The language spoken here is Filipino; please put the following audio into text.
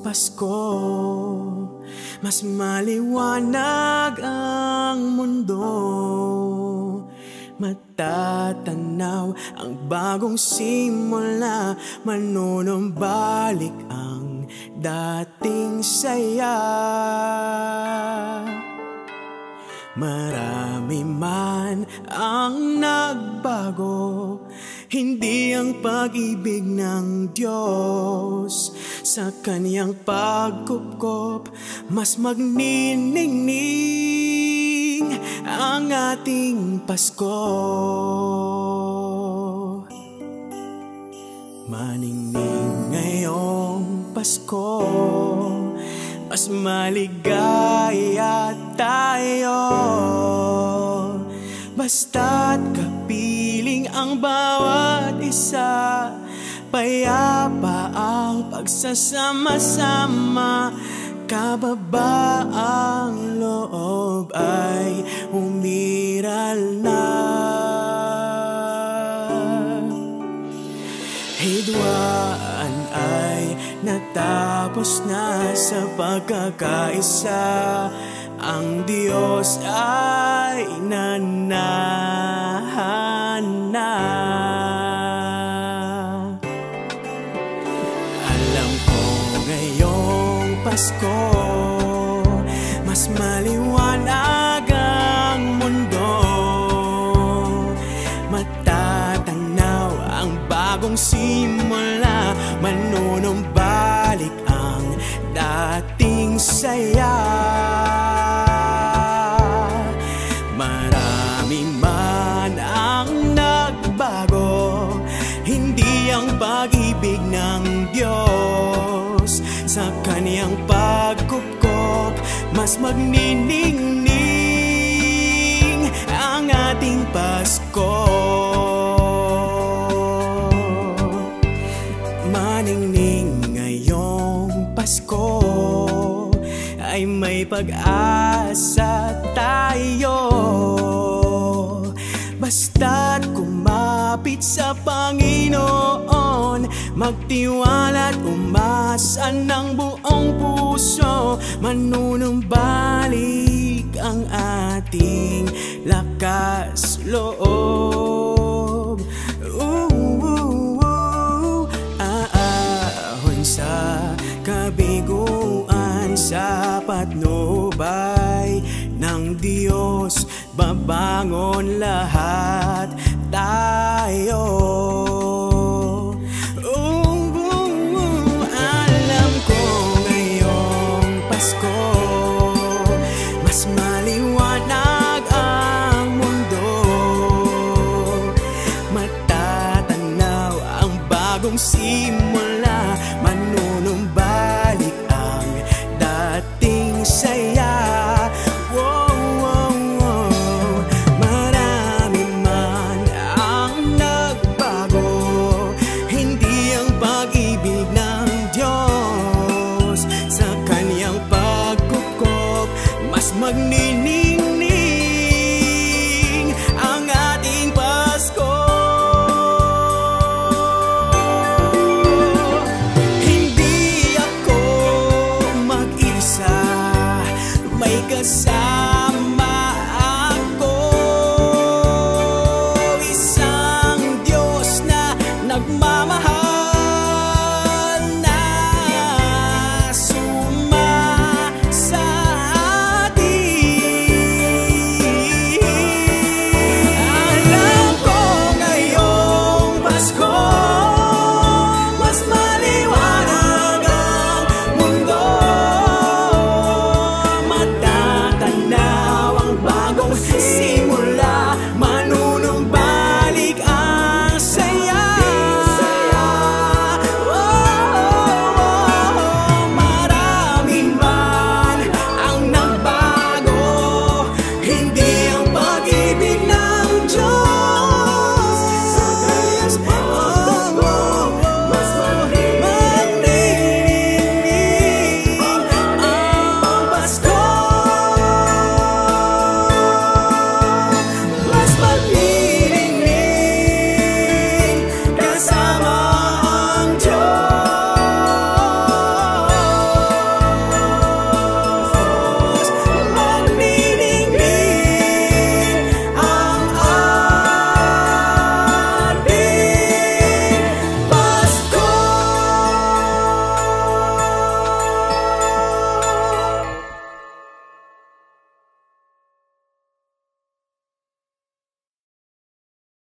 Pasko, mas maliwanag ang mundo. Matatanaw ang bagong simula, manunumbalik ang dating saya. Marami man ang nagbago, hindi ang pag-ibig ng Diyos. Sa kaniyang pagkupkop, mas magniningning ang ating Pasko. Maningning ngayong Pasko, mas maligaya tayo. Basta't kapiling ang bawat isa, payapa ang pagsasama-sama. Kababaang loob ay umiral na. Hidwaan ay natapos na sa pagkakaisa. Ang Diyos ay nanahan na. Alam ko ngayong Pasko, mas maliwanag ang mundo. Matatanaw ang bagong simula, manunumbalik ang dating saya. Marami man ang nagbago, hindi ang pag-ibig ng Diyos. Sa kaniyang pagkupkop, mas magniningning ang ating Pasko. Maningning ngayong Pasko, ay may pag-asa tayo. Basta't kumapit sa Panginoon, magtiwala't umasa ng buong puso, manunumbalik ang ating lakas loob. Aahon sa kabiguan, sa patnubay ng Diyos, babangon lahat tayo. Alam ko ngayong Pasko, mas maliwanag ang mundo. Matatanaw ang bagong simula, manunumbalik ang dating saya. Marami man ang nagbago, hindi ang pag-ibig ng Diyos. Sa kaniyang pagkupkop, mas magniningning